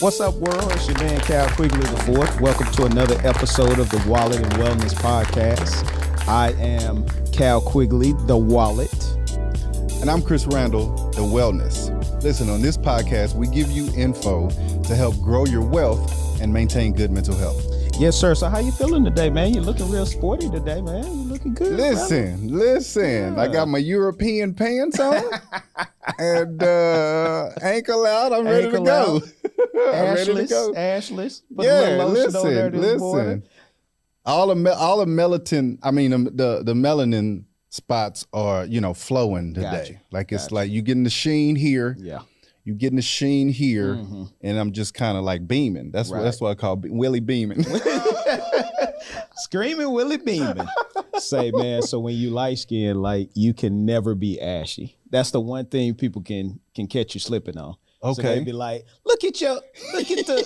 What's up, world? It's your man, Cal Quigley IV. Welcome to another episode of the Wallet and Wellness Podcast. I am Cal Quigley, the Wallet. And I'm Chris Randall, the Wellness. Listen, on this podcast, we give you info to help grow your wealth and maintain good mental health. Yes, sir. So how you feeling today, man? You're looking real sporty today, man. You're looking good. Listen. Yeah. I got my European pants on and ankle out. I'm ready to go. Ashless. Put a little lotion on there this morning. All the melatonin, the melanin spots are, flowing today. Gotcha. Like it's like you getting the sheen here. Yeah. You getting the sheen here, and I'm just kind of like beaming. That's what I call Willie beaming. Screaming Willie beaming. Say, man, so when you light skinned, like you can never be ashy. That's the one thing people can catch you slipping on. Okay. So they be like, look at the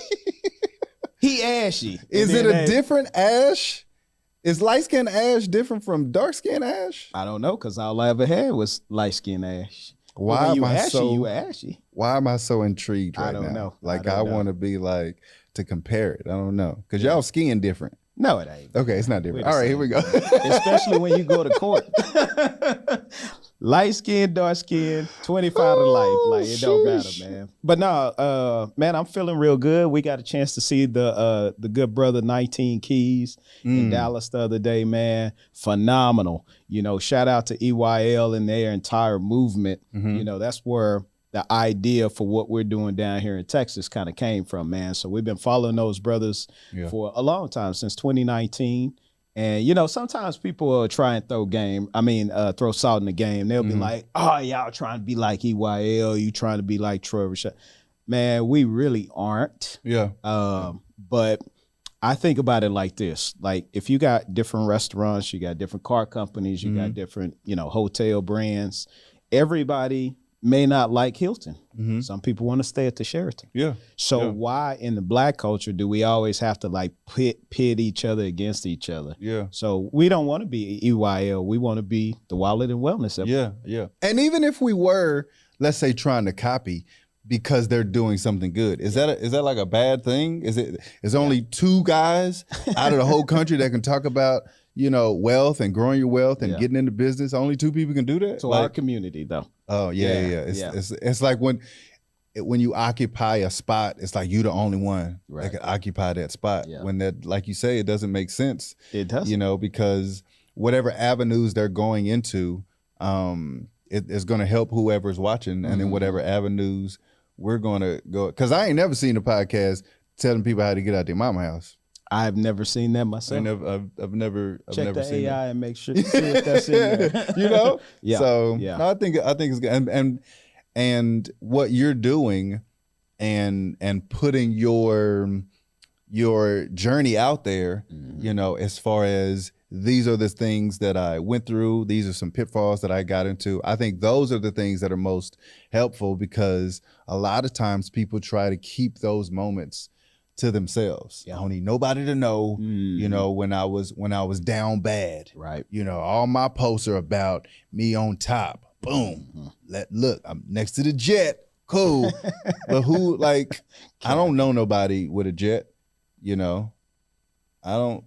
he ashy. Is it a different ash? Is light skinned ash different from dark skinned ash? I don't know, because all I ever had was light skinned ash. Why am I ashy? Why am I so intrigued right now? I don't know. Like I want to be like to compare it. I don't know, because y'all skin different. No, it ain't. Okay, it's not different. All right, here we go. Especially when you go to court. Light skin, dark skin, 25 to life. Like it don't matter, man. But no, man, I'm feeling real good. We got a chance to see the good brother 19 Keys in Dallas the other day, man. Phenomenal. Shout out to EYL and their entire movement. That's where the idea for what we're doing down here in Texas kind of came from, man. So we've been following those brothers for a long time, since 2019. And, sometimes people will try and throw salt in the game. They'll be like, oh, y'all trying to be like EYL. You trying to be like Troy Rashad. Man, we really aren't. Yeah. But I think about it like this. Like if you got different restaurants, you got different car companies, you got different, hotel brands, everybody may not like Hilton. Some people want to stay at the Sheraton. Yeah. So why in the Black culture do we always have to like pit each other against each other? Yeah. So we don't want to be EYL. We want to be the Wallet and Wellness. Yeah. And even if we were, let's say, trying to copy because they're doing something good, is that like a bad thing? Is only two guys out of the whole country that can talk about wealth and growing your wealth and getting into business? Only two people can do that? So our community, though. Oh, yeah. It's like when you occupy a spot, it's like you the only one that can occupy that spot. Yeah. When that, like you say, it doesn't make sense. It doesn't. Because whatever avenues they're going into, it's going to help whoever's watching. And then whatever avenues we're going to go. Because I ain't never seen a podcast telling people how to get out their mama house. I've never seen that myself. I've never Check the seen AI that. and make sure see if that's in there. Yeah. So I think it's good. And what you're doing and putting your journey out there, as far as these are the things that I went through, these are some pitfalls that I got into. I think those are the things that are most helpful, because a lot of times people try to keep those moments to themselves. I don't need nobody to know, when I was down bad. Right. All my posts are about me on top. Boom. Look, I'm next to the jet. Cool. But who, I don't know nobody with a jet, I don't.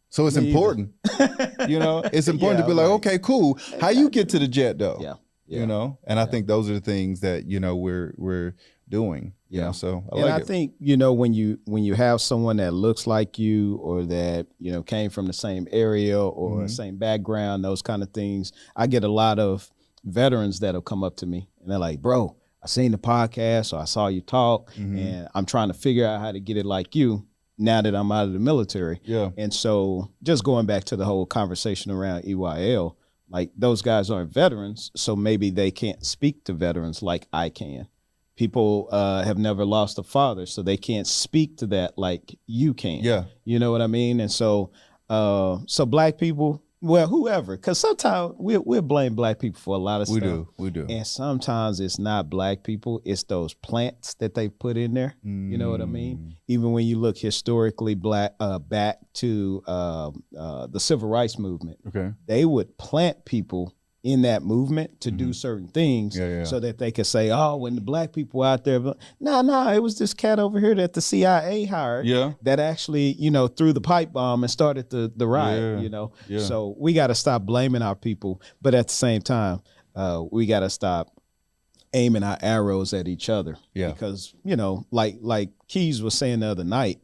So it's important, it's important to be like, okay, cool. How you get to the jet though? Yeah. And I think those are the things that, we're doing. So I think, when you have someone that looks like you, or that, came from the same area or same background, those kind of things, I get a lot of veterans that'll come up to me and they're like, bro, I seen the podcast, or I saw you talk, and I'm trying to figure out how to get it like you now that I'm out of the military. Yeah. And so just going back to the whole conversation around EYL, like those guys aren't veterans, so maybe they can't speak to veterans like I can. People have never lost a father, so they can't speak to that like you can. Yeah. You know what I mean? And so Black people, well, whoever, because sometimes we'll blame Black people for a lot of stuff. We do. And sometimes it's not Black people, it's those plants that they put in there. You know what I mean? Even when you look historically back to the Civil Rights Movement, they would plant people in that movement to do certain things so that they could say, oh, when the black people out there, no, it was this cat over here that the CIA hired that actually, threw the pipe bomb and started the riot, So we got to stop blaming our people. But at the same time, we got to stop aiming our arrows at each other. Yeah. Because, like Keys was saying the other night,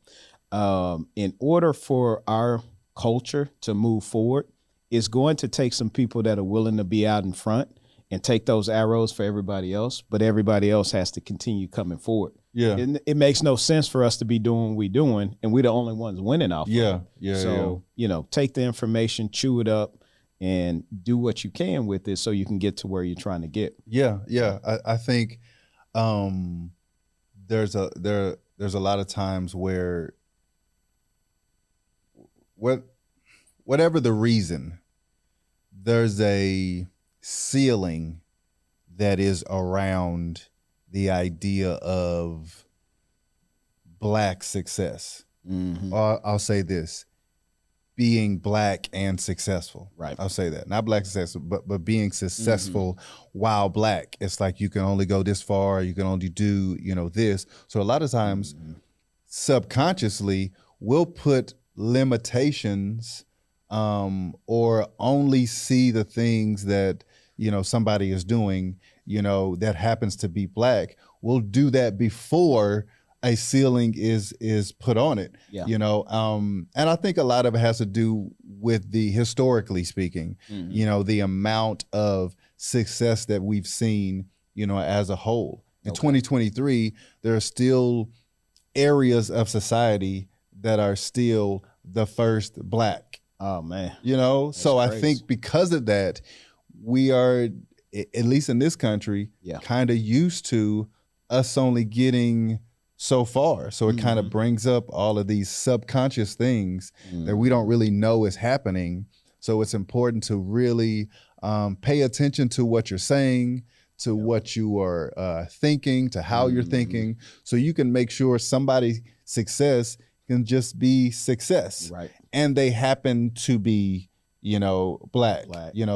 in order for our culture to move forward, it's going to take some people that are willing to be out in front and take those arrows for everybody else, but everybody else has to continue coming forward. Yeah. It makes no sense for us to be doing what we're doing, and we're the only ones winning off of it. Yeah. So, take the information, chew it up, and do what you can with it so you can get to where you're trying to get. Yeah. I think there's a lot of times where whatever the reason, there's a ceiling that is around the idea of Black success. Mm-hmm. Or I'll say this, being Black and successful. Right. I'll say that. Not Black successful, but being successful while Black. It's like you can only go this far, you can only do, this. So a lot of times, subconsciously, we'll put limitations or only see the things that, somebody is doing, that happens to be Black. We'll do that before a ceiling is put on it, and I think a lot of it has to do with the, historically speaking, the amount of success that we've seen, as a whole. In 2023, there are still areas of society that are still the first Black. Oh man. That's so crazy. I think because of that, we are, at least in this country, kind of used to us only getting so far. So it kind of brings up all of these subconscious things that we don't really know is happening. So it's important to really pay attention to what you're saying, to what you are thinking, to how you're thinking, so you can make sure somebody's success can just be success. Right. And they happen to be, Black.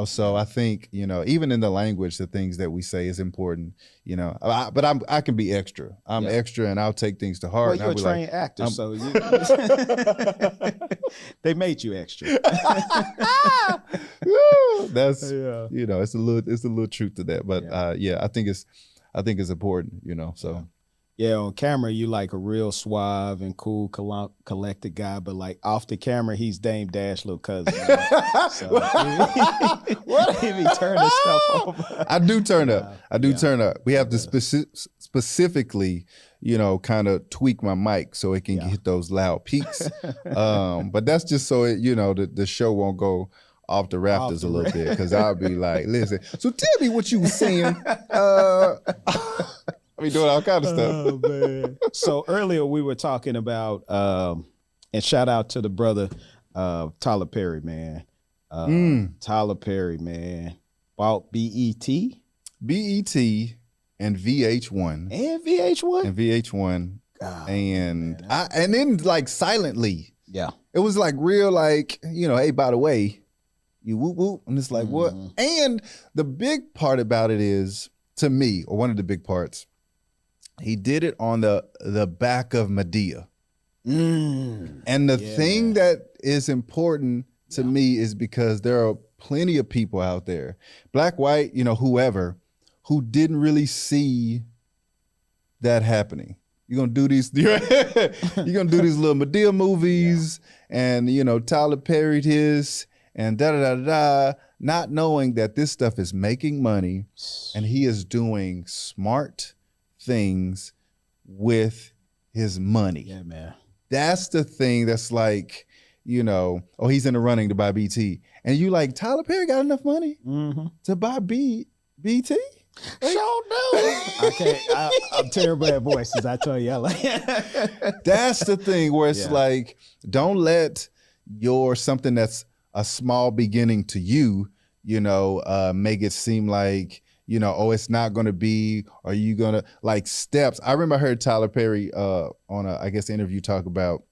So I think, even in the language, the things that we say is important, but I can be extra. I'm extra and I'll take things to heart. Well, you're a trained actor, so they made you extra. That's, it's a little truth to that, but I think it's important, so. Yeah, on camera, you like a real suave and cool, collected guy, but like off the camera, he's Dame Dash little cousin. So what if he turn this stuff over? I do turn up. Turn up. We have to specifically, kind of tweak my mic so it can hit those loud peaks. But that's just so the show won't go off the rafters a little bit, because I'll be like, listen, so tell me what you were saying. I be doing all kinds of stuff. Oh, man. So earlier we were talking about, and shout out to the brother, Tyler Perry, man. Tyler Perry, man. Bought BET. BET and VH1. And VH1? And VH1. Oh, and then like silently. Yeah. It was like real like, hey, by the way, you whoop whoop. And it's like, what? And the big part about it is, to me, or one of the big parts, he did it on the back of Medea. And the thing that is important to me is because there are plenty of people out there, Black, white, whoever, who didn't really see that happening. You're gonna do these little Medea movies, and Tyler Perry his and da, not knowing that this stuff is making money and he is doing smart things with his money. Yeah, man. That's the thing that's like, he's in the running to buy BT. And you like, Tyler Perry got enough money to buy BT? Sure do. I'm terrible at voices, I tell you. That's the thing where it's like, don't let something that's a small beginning to you, make it seem like, it's not going to be, are you going to, like, steps. I remember I heard Tyler Perry on a, I guess, interview talk about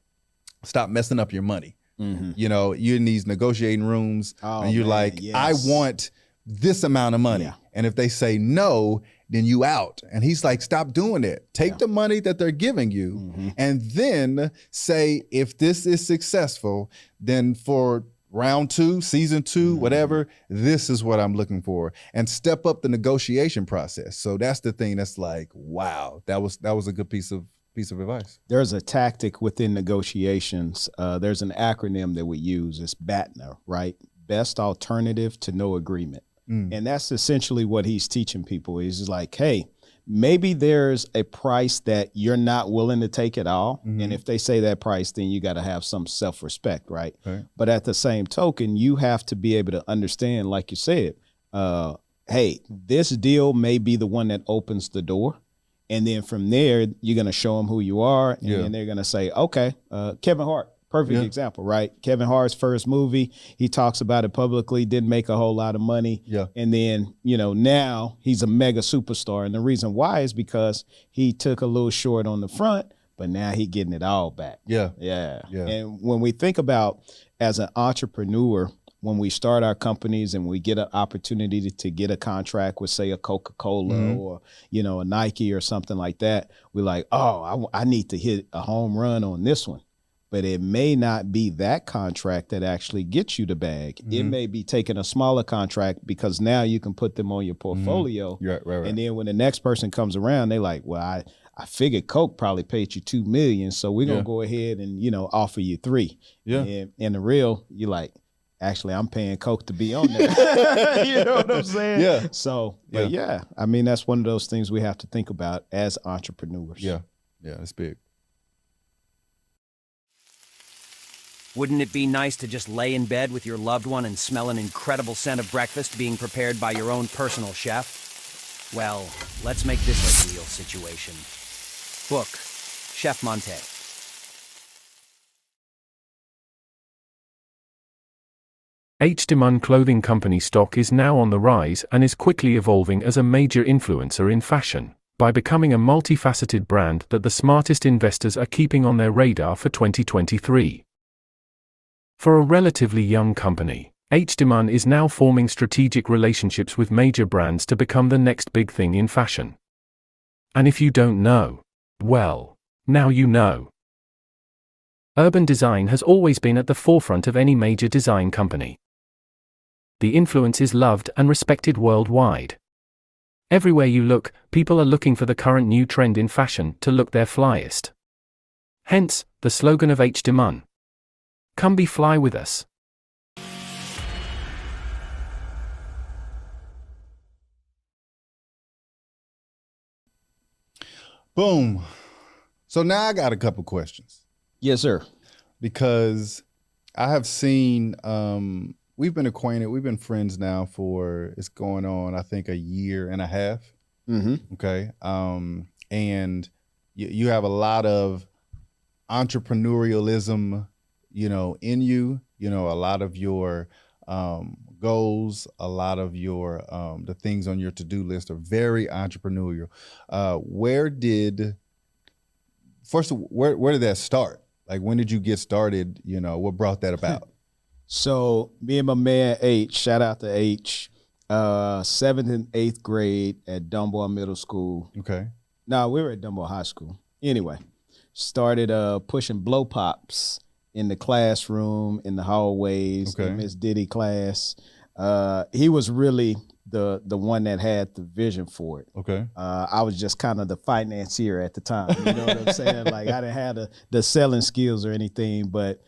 stop messing up your money. You're in these negotiating rooms and you're like, yes. I want this amount of money. Yeah. And if they say no, then you out. And he's like, stop doing it. Take the money that they're giving you and then say, if this is successful, then for round 2, season 2, whatever, this is what I'm looking for, and step up the negotiation process. So that's the thing that's like, wow, that was a good piece of advice. There's a tactic within negotiations. There's an acronym that we use. It's BATNA, right? Best alternative to no agreement. And that's essentially what he's teaching people. He's just like, hey, maybe there's a price that you're not willing to take at all. And if they say that price, then you got to have some self-respect, right? But at the same token, you have to be able to understand, like you said, hey, this deal may be the one that opens the door. And then from there, you're going to show them who you are. And then they're going to say, okay, Kevin Hart. Perfect example, right? Kevin Hart's first movie, he talks about it publicly, didn't make a whole lot of money. And then, now he's a mega superstar. And the reason why is because he took a little short on the front, but now he's getting it all back. Yeah. And when we think about as an entrepreneur, when we start our companies and we get an opportunity to get a contract with, say, a Coca-Cola or, a Nike or something like that, we're like, oh, I need to hit a home run on this one. But it may not be that contract that actually gets you the bag. It may be taking a smaller contract because now you can put them on your portfolio. Right. And then when the next person comes around, they're like, well, I figured Coke probably paid you $2 million, so we're gonna go ahead and offer you $3 million. And in the real, you're like, actually, I'm paying Coke to be on there. You know what I'm saying? Yeah. So, but I mean, that's one of those things we have to think about as entrepreneurs. Yeah, it's big. Wouldn't it be nice to just lay in bed with your loved one and smell an incredible scent of breakfast being prepared by your own personal chef? Well, let's make this a real situation. Book Chef Monte. H. Clothing Company stock is now on the rise and is quickly evolving as a major influencer in fashion, by becoming a multifaceted brand that the smartest investors are keeping on their radar for 2023. For a relatively young company, H. is now forming strategic relationships with major brands to become the next big thing in fashion. And if you don't know, well, now you know. Urban design has always been at the forefront of any major design company. The influence is loved and respected worldwide. Everywhere you look, people are looking for the current new trend in fashion to look their flyest. Hence, the slogan of H. Come be fly with us. Boom. So now I got a couple questions. Yes, sir. Because I have seen, we've been acquainted, we've been friends now for, it's going on, I think, 1.5 years. Okay. And you have a lot of entrepreneurialism, in you, a lot of your goals, a lot of your the things on your to-do list are very entrepreneurial. Where did that start? Like, when did you get started? What brought that about? So me and my man H, shout out to H, 7th and 8th grade at Dunbar Middle School. Okay. No, we were at Dunbar High School. Anyway, started pushing blow pops in the classroom, in the hallways, in Miss Diddy class. He was really the one that had the vision for it. Okay. I was just kind of the financier at the time. You know what I'm saying? Like, I didn't have the selling skills or anything, but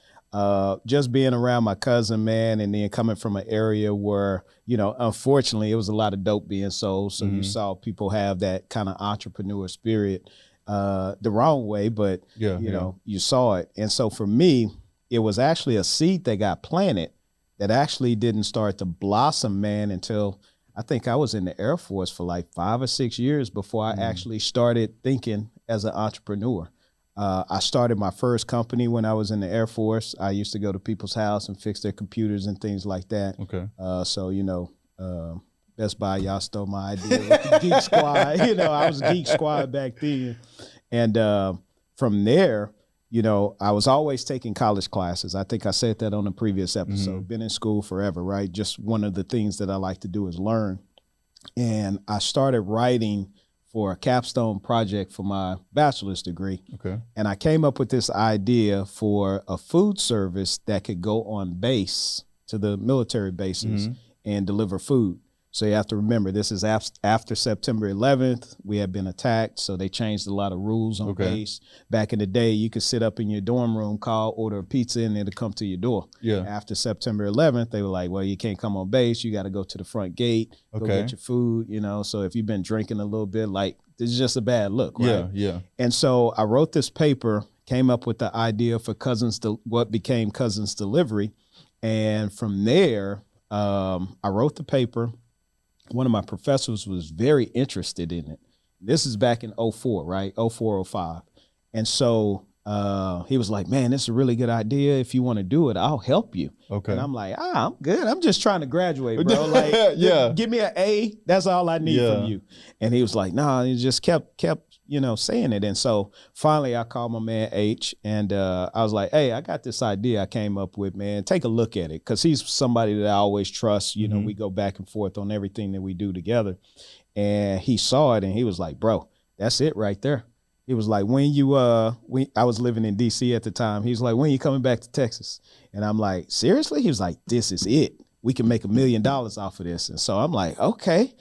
just being around my cousin, man, and then coming from an area where, unfortunately, it was a lot of dope being sold. So you saw people have that kind of entrepreneur spirit. The wrong way, but you saw it. And so for me, it was actually a seed that got planted that actually didn't start to blossom, man, until I think I was in the Air Force for like 5 or 6 years before I actually started thinking as an entrepreneur. I started my first company when I was in the Air Force. I used to go to people's house and fix their computers and things like that. Okay. So, Best Buy, y'all stole my idea with the Geek Squad. I was Geek Squad back then. And from there, you know, I was always taking college classes. I think I said that on a previous episode. Mm-hmm. Been in school forever, right? Just one of the things that I like to do is learn. And I started writing for a capstone project for my bachelor's degree. Okay. And I came up with this idea for a food service that could go on base to the military bases and deliver food. So you have to remember, this is after September 11th. We had been attacked, so they changed a lot of rules on base. Back in the day, you could sit up in your dorm room, order a pizza, and it'll come to your door. Yeah. After September 11th, they were like, well, you can't come on base. You got to go to the front gate, go get your food, you know. So if you've been drinking a little bit, like, this is just a bad look, right? Yeah, yeah. And so I wrote this paper, came up with the idea for what became Cousins Delivery. And from there, I wrote the paper. One of my professors was very interested in it. This is back in 04, right? 04, 05. And so he was like, man, this is a really good idea. If you want to do it, I'll help you. Okay. And I'm like, I'm good. I'm just trying to graduate, bro. Like, give me an A. That's all I need from you. And he was like, nah, he just kept, you know, saying it. And so finally I called my man H, and I was like, hey, I got this idea I came up with, man. Take a look at it. Cause he's somebody that I always trust. You know, we go back and forth on everything that we do together. And he saw it and he was like, bro, that's it right there. He was like, when you, I was living in DC at the time. He was like, when you coming back to Texas? And I'm like, seriously? He was like, this is it. We can make $1 million off of this. And so I'm like, okay.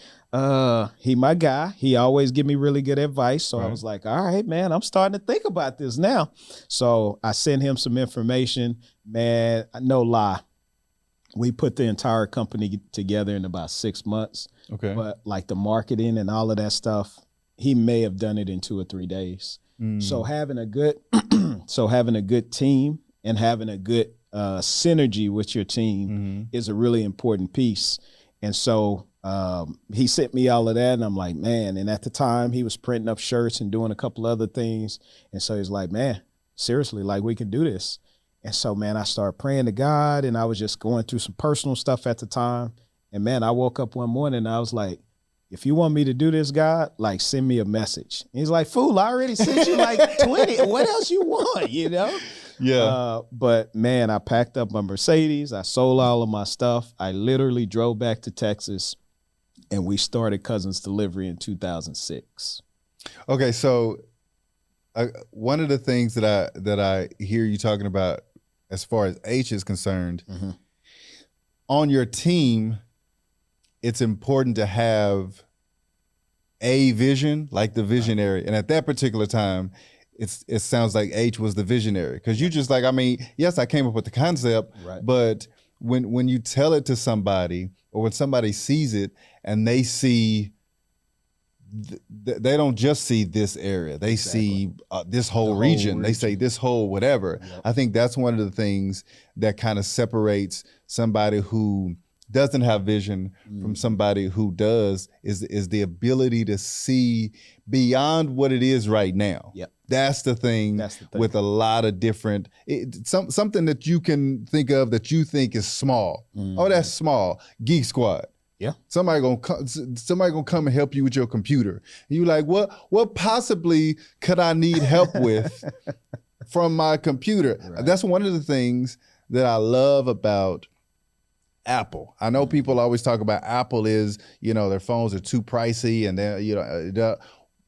He my guy. He always give me really good advice. So I was like, all right, man, I'm starting to think about this now. So I sent him some information, man. No lie. We put the entire company together in about 6 months. Okay. But like the marketing and all of that stuff, he may have done it in 2 or 3 days. So having a good, team and having a good synergy with your team is a really important piece. And so he sent me all of that, and I'm like, man. And at the time, he was printing up shirts and doing a couple other things. And so he's like, man, seriously, like, we can do this. And so, man, I started praying to God, and I was just going through some personal stuff at the time. And man, I woke up one morning and I was like, if you want me to do this, God, like, send me a message. And he's like, fool, I already sent you like 20. What else you want, you know? Yeah. But man, I packed up my Mercedes. I sold all of my stuff. I literally drove back to Texas, and we started Cousins Delivery in 2006. Okay, so one of the things that I hear you talking about as far as H is concerned, on your team, it's important to have a vision, like the visionary. And at that particular time, it sounds like H was the visionary, because you just like, I mean, yes, I came up with the concept, but when you tell it to somebody, or when somebody sees it and they see, they don't just see this area, they see this whole region, they say this whole whatever. I think that's one of the things that kind of separates somebody who doesn't have vision from somebody who does, is the ability to see beyond what it is right now. That's the thing, with a lot of different, something that you can think of that you think is small. Oh, that's small. Geek Squad. Somebody gonna come and help you with your computer. You like, what possibly could I need help with from my computer? That's one of the things that I love about Apple. I know people always talk about Apple is, you know, their phones are too pricey, and they're, you know,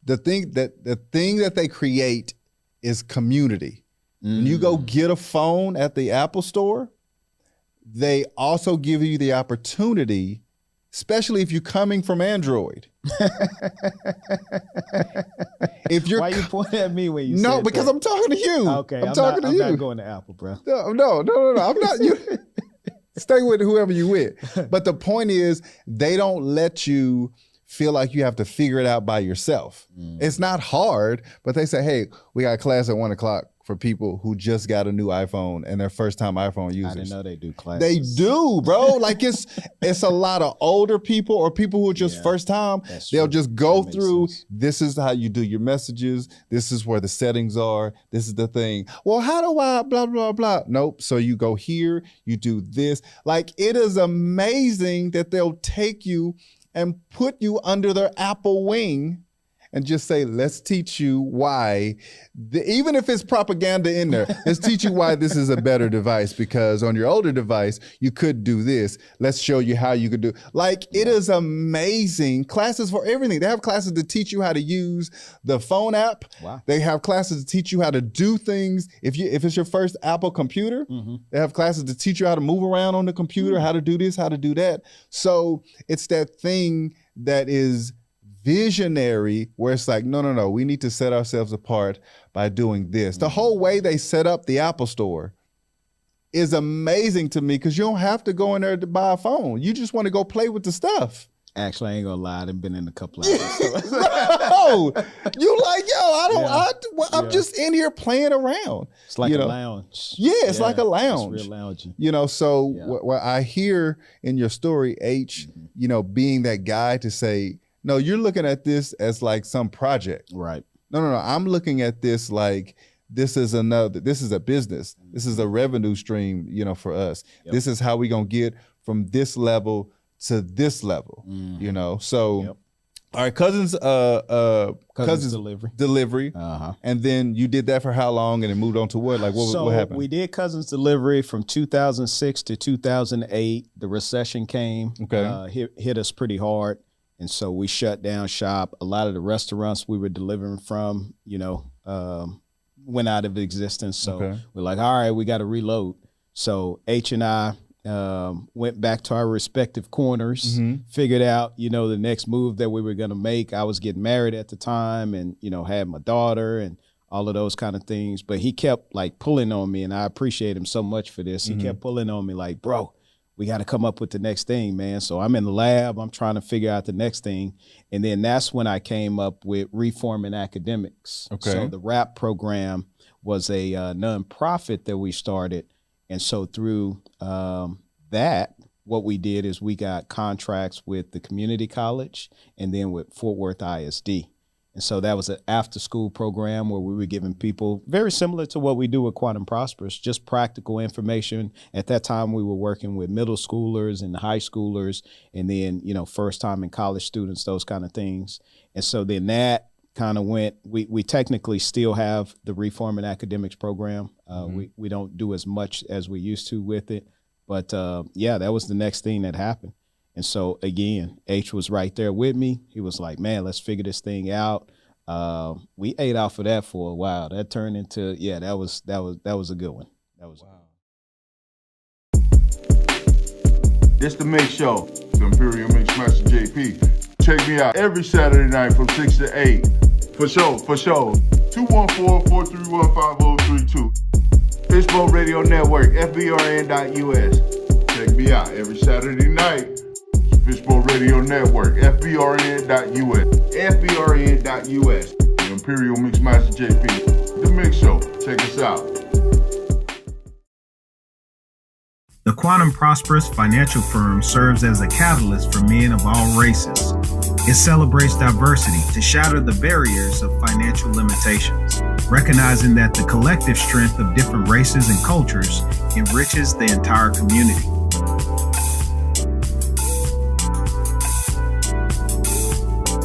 the thing that they create is community. When you go get a phone at the Apple store, they also give you the opportunity, especially if you're coming from Android. If you're, why you pointing at me when you no, said because that? I'm talking to you. Okay, I'm talking to you. I'm not going to Apple, bro. No. I'm not you. Stay with whoever you with. But the point is, they don't let you feel like you have to figure it out by yourself. It's not hard, but they say, hey, we got a class at 1:00 for people who just got a new iPhone and their first time iPhone users. I didn't know they do classes. They do, bro. Like it's a lot of older people or people who are just first time. They'll just go through, this is how you do your messages. This is where the settings are. This is the thing. Well, how do I blah, blah, blah? Nope. So you go here, you do this. Like, it is amazing that they'll take you and put you under their Apple wing and just say, let's teach you why, even if it's propaganda in there, let's teach you why this is a better device, because on your older device, you could do this. Let's show you how you could do. Like, it is amazing. Classes for everything. They have classes to teach you how to use the phone app. Wow. They have classes to teach you how to do things. If it's your first Apple computer, they have classes to teach you how to move around on the computer, how to do this, how to do that. So it's that thing that is visionary, where it's like, no, we need to set ourselves apart by doing this. The whole way they set up the Apple Store is amazing to me, because you don't have to go in there to buy a phone. You just want to go play with the stuff. Actually, I ain't gonna lie, I've been in a couple of hours. No, you like, I'm just in here playing around. It's like a lounge. Yeah, it's like a lounge. It's real lounging. So what I hear in your story, H, being that guy to say, no, you're looking at this as like some project. Right. No, I'm looking at this like, this is a business. This is a revenue stream, for us. Yep. This is how we gonna get from this level to this level, So, all right, Cousins delivery. And then you did that for how long, and then moved on to what? Like, what happened? We did Cousins delivery from 2006 to 2008. The recession came, hit us pretty hard. And so we shut down shop. A lot of the restaurants we were delivering from, went out of existence. So we're like, all right, we got to reload. So H and I went back to our respective corners, figured out, the next move that we were going to make. I was getting married at the time and, had my daughter and all of those kind of things. But he kept like pulling on me, and I appreciate him so much for this. He kept pulling on me like, bro, we got to come up with the next thing, man. So I'm in the lab. I'm trying to figure out the next thing. And then that's when I came up with Reforming Academics. Okay. So the RAP program was a nonprofit that we started. And so through that, what we did is we got contracts with the community college and then with Fort Worth ISD. And so that was an after-school program where we were giving people, very similar to what we do with Quantum Prosperus, just practical information. At that time, we were working with middle schoolers and high schoolers, and then, first-time and college students, those kind of things. And so then that kind of went, we technically still have the Reforming Academics program. We don't do as much as we used to with it. But, that was the next thing that happened. And so, again, H was right there with me. He was like, man, let's figure this thing out. We ate off of that for a while. That turned into, that was a good one. That was wow. It's the Mix Show, the Imperial Mix Master JP. Check me out every Saturday night from 6 to 8. For sure. 214-431-5032. Fishbowl Radio Network, FBRN.US. Check me out every Saturday night. Fishbowl Radio Network, FBRN.US. FBRN.US. The Imperial Mix Master JP. The Mix Show. Check us out. The Quantum Prosperus financial firm serves as a catalyst for men of all races. It celebrates diversity to shatter the barriers of financial limitations, recognizing that the collective strength of different races and cultures enriches the entire community.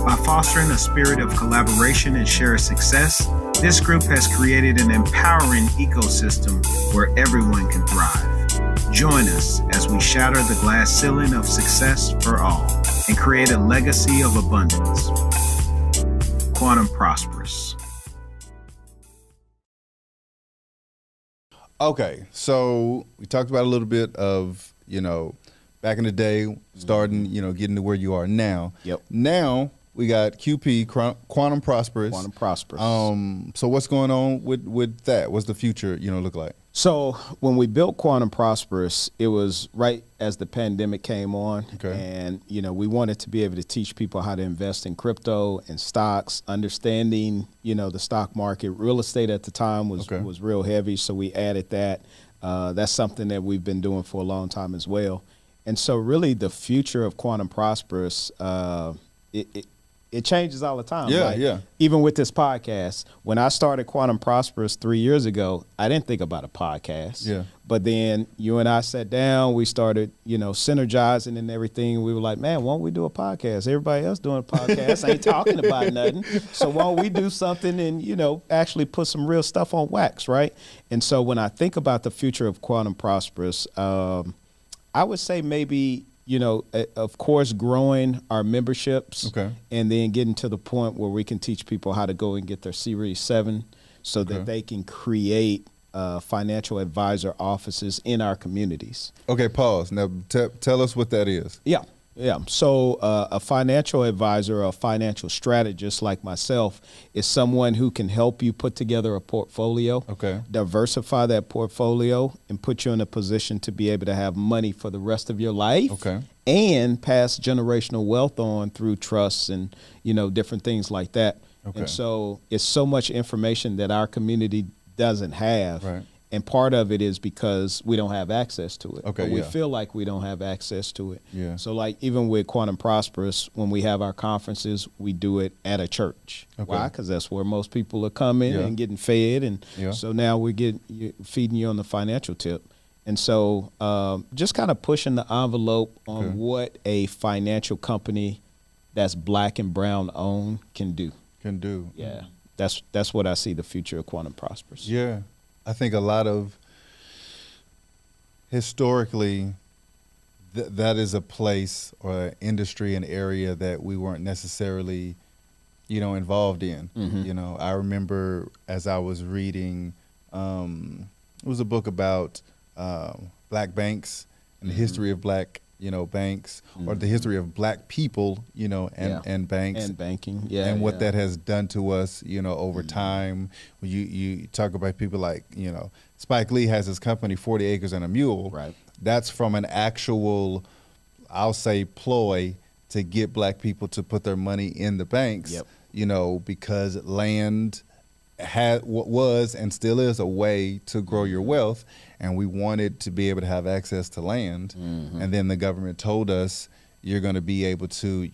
By fostering a spirit of collaboration and shared success, this group has created an empowering ecosystem where everyone can thrive. Join us as we shatter the glass ceiling of success for all and create a legacy of abundance. Quantum Prosperus. Okay, so we talked about a little bit of, back in the day, starting, getting to where you are now. Yep. Now we got QP, Quantum Prosperus. Quantum Prosperus. So what's going on with that? What's the future, look like? So when we built Quantum Prosperus, it was right as the pandemic came on. Okay. And, we wanted to be able to teach people how to invest in crypto and stocks, understanding, the stock market. Real estate at the time was real heavy, so we added that. That's something that we've been doing for a long time as well. And so really the future of Quantum Prosperus, it changes all the time. Yeah, Even with this podcast, when I started Quantum Prosperous 3 years ago, I didn't think about a podcast. Yeah. But then you and I sat down, we started, synergizing and everything. We were like, man, why don't we do a podcast? Everybody else doing a podcast ain't talking about nothing. So why don't we do something and, actually put some real stuff on wax, right? And so when I think about the future of Quantum Prosperous, I would say maybe, of course, growing our memberships and then getting to the point where we can teach people how to go and get their Series 7 so that they can create financial advisor offices in our communities. Okay, pause. Now tell us what that is. Yeah. So a financial advisor or a financial strategist like myself is someone who can help you put together a portfolio, diversify that portfolio, and put you in a position to be able to have money for the rest of your life, and pass generational wealth on through trusts and, different things like that. And so it's so much information that our community doesn't have. Right. And part of it is because we don't have access to it. Okay, or we feel like we don't have access to it. Yeah. So like even with Quantum Prosperous, when we have our conferences, we do it at a church. Why? Because that's where most people are coming and getting fed. And so now we're feeding you on the financial tip. And so just kind of pushing the envelope on what a financial company that's Black and brown owned can do. Yeah. That's what I see the future of Quantum Prosperous. Yeah. I think a lot of historically that is a place or an industry, an area that we weren't necessarily, involved in. I remember as I was reading, it was a book about Black banks and the history of Black banks, or the history of Black people, and banks and banking, and what that has done to us, over time. When you talk about people like, Spike Lee has his company 40 Acres and a Mule. Right. That's from an actual, I'll say, ploy to get Black people to put their money in the banks. Because land was and still is a way to grow your wealth, and we wanted to be able to have access to land. And then the government told us you're going to be able to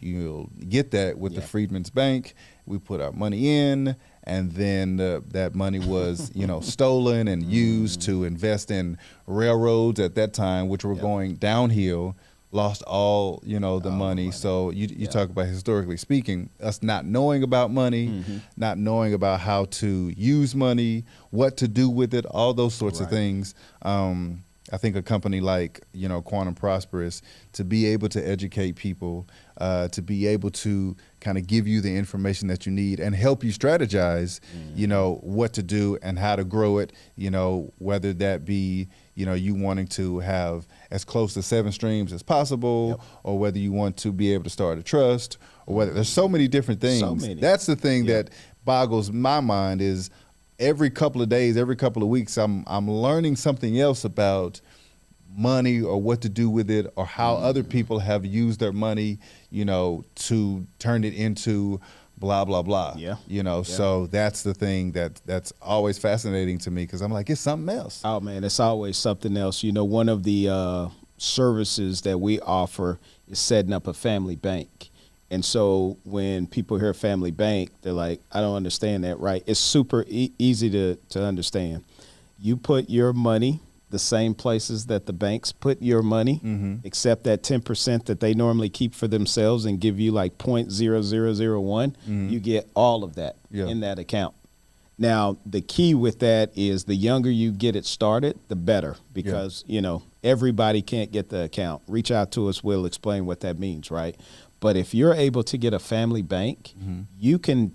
get that with the Freedmen's Bank. We put our money in, and then that money was stolen and used to invest in railroads at that time, which were going downhill. Lost all the money. So you talk about, historically speaking, us not knowing about money, not knowing about how to use money, what to do with it, all those sorts of things. I think a company like Quantum Prosperous, to be able to educate people, to be able to kind of give you the information that you need and help you strategize, what to do and how to grow it, whether that be you wanting to have as close to 7 streams as possible, or whether you want to be able to start a trust, or whether there's so many different things. That's the thing that boggles my mind is every couple of days, every couple of weeks, I'm learning something else about money or what to do with it, or how other people have used their money, to turn it into blah, blah, blah. So that's the thing that's always fascinating to me, because I'm like, it's something else. Oh, man, it's always something else. One of the services that we offer is setting up a family bank. And so when people hear family bank, they're like, I don't understand that, right? It's super easy to understand. You put your money the same places that the banks put your money, except that 10% that they normally keep for themselves and give you like 0.0001, you get all of that in that account. Now, the key with that is the younger you get it started, the better, because, everybody can't get the account. Reach out to us. We'll explain what that means, right? But if you're able to get a family bank, you can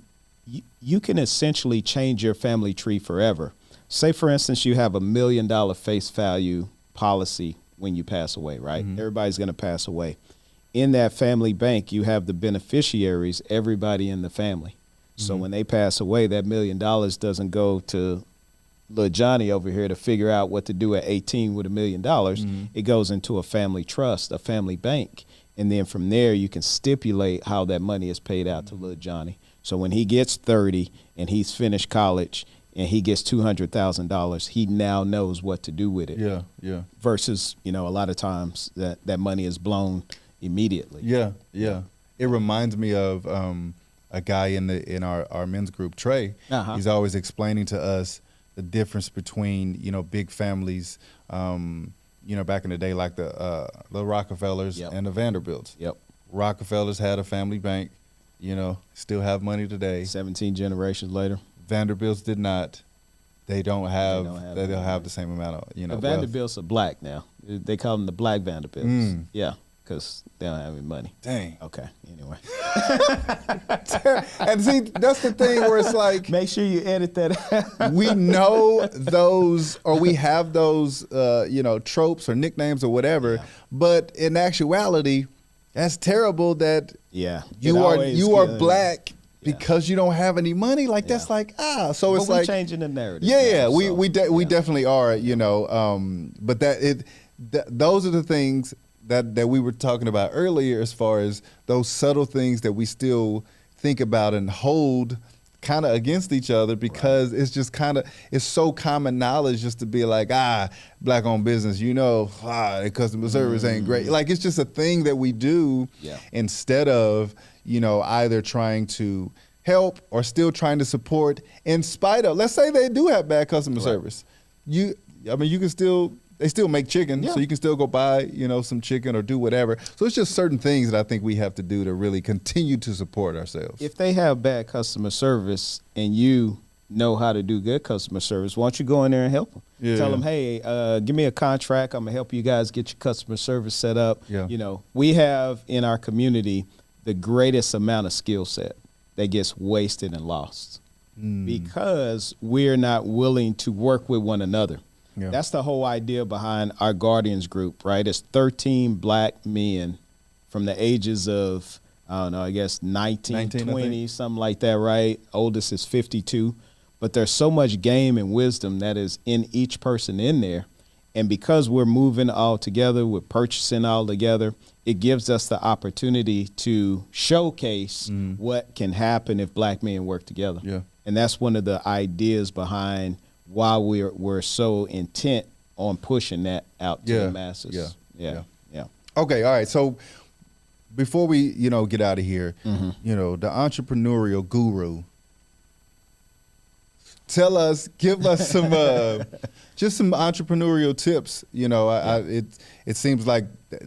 essentially change your family tree forever. Say, for instance, you have $1 million face value policy when you pass away, right? Everybody's going to pass away. In that family bank, you have the beneficiaries, everybody in the family. So when they pass away, that $1 million doesn't go to little Johnny over here to figure out what to do at 18 with $1 million. It goes into a family trust, a family bank. And then from there, you can stipulate how that money is paid out to little Johnny. So when he gets 30 and he's finished college and he gets $200,000, he now knows what to do with it. Versus, a lot of times that money is blown immediately. It reminds me of a guy in our men's group, Trey. He's always explaining to us the difference between, big families, back in the day, like the Rockefellers and the Vanderbilts. Yep. Rockefellers had a family bank, still have money today. 17 generations later. Vanderbilts did not. They don't have the same amount of, The Vanderbilts are black now. They call them the black Vanderbilts. Yeah, because they don't have any money. Dang. Okay, anyway. And see, that's the thing where it's like. Make sure you edit that. We know those, or we have those, tropes or nicknames or whatever, but in actuality, that's terrible that you are black. Because you don't have any money, that's like So it's like changing the narrative. Yeah, we definitely are, But those are the things that we were talking about earlier, as far as those subtle things that we still think about and hold kind of against each other, because it's just it's so common knowledge just to be like, black owned business, the customer service ain't great. Like, it's just a thing that we do instead of, either trying to help or still trying to support, in spite of, let's say they do have bad customer service. They still make chicken, so you can still go buy, some chicken or do whatever. So it's just certain things that I think we have to do to really continue to support ourselves. If they have bad customer service and you know how to do good customer service, why don't you go in there and help them? Yeah. Tell them, hey, give me a contract. I'm going to help you guys get your customer service set up. Yeah. We have in our community the greatest amount of skill set that gets wasted and lost because we're not willing to work with one another. Yeah. That's the whole idea behind our Guardians group, right? It's 13 black men from the ages of, I don't know, I guess 19 20, something like that, right? Oldest is 52. But there's so much game and wisdom that is in each person in there. And because we're moving all together, we're purchasing all together, it gives us the opportunity to showcase what can happen if black men work together. Yeah. And that's one of the ideas behind why we're so intent on pushing that out to the masses. Yeah. Okay, all right. So before we, get out of here, the entrepreneurial guru, give us some just some entrepreneurial tips. It seems like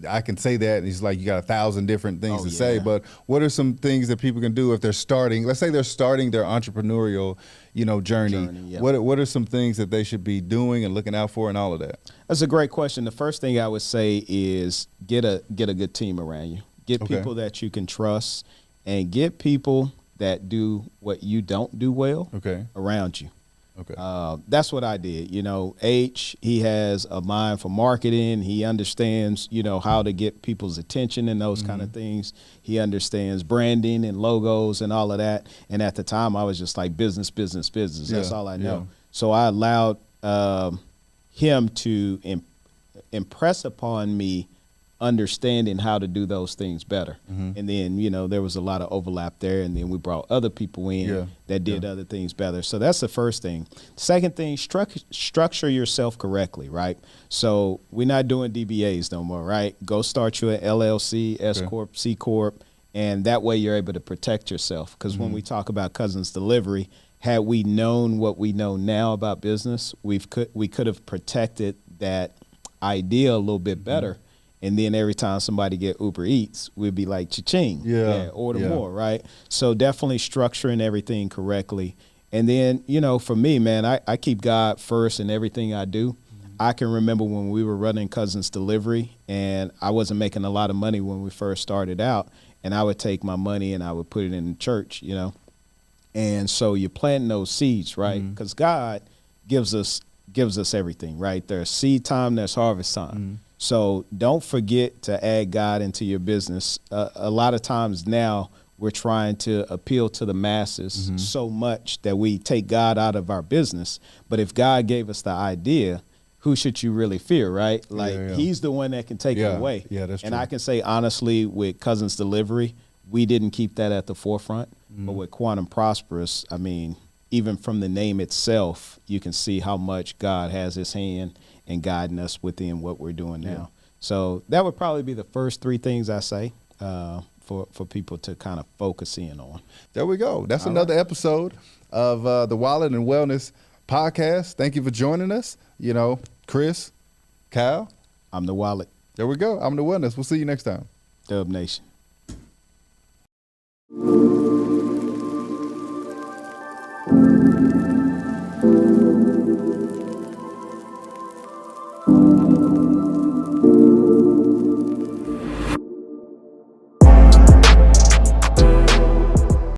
I can say that, and it's like you got 1,000 different things to say, but what are some things that people can do if they're starting? Let's say they're starting their entrepreneurial, journey. What are some things that they should be doing and looking out for, and all of that? That's a great question. The first thing I would say is get a good team around you. Get people that you can trust, and get people that do what you don't do well around you. Okay. That's what I did. H, he has a mind for marketing. He understands, how to get people's attention and those kind of things. He understands branding and logos and all of that. And at the time, I was just like business. That's all I know. So I allowed him to impress upon me understanding how to do those things better. And then, there was a lot of overlap there. And then we brought other people in that did other things better. So that's the first thing. Second thing, structure yourself correctly, right? So we're not doing DBAs no more, right? Go start you an LLC, S Corp, C Corp, and that way you're able to protect yourself. Because when we talk about Cousins Delivery, had we known what we know now about business, we could have protected that idea a little bit better. And then every time somebody get Uber Eats, we'd be like, cha-ching, order more, right? So definitely structuring everything correctly. And then, for me, man, I keep God first in everything I do. I can remember when we were running Cousins Delivery, and I wasn't making a lot of money when we first started out, and I would take my money and I would put it in the church, And so you're planting those seeds, right? Because God gives us everything, right? There's seed time, there's harvest time. So don't forget to add God into your business. A lot of times now we're trying to appeal to the masses so much that we take God out of our business. But if God gave us the idea, who should you really fear, right? Like he's the one that can take it away. Yeah, that's true. And I can say honestly, with Cousins Delivery, we didn't keep that at the forefront. But with Quantum Prosperus, I mean, even from the name itself, you can see how much God has his hand and guiding us within what we're doing now. So that would probably be the first three things I say. for people to kind of focus in on. There we go. That's another episode of the Wallet and Wellness podcast. Thank you for joining us. Chris, Kyle. I'm the Wallet. There we go. I'm the Wellness. We'll see you next time. Dub Nation.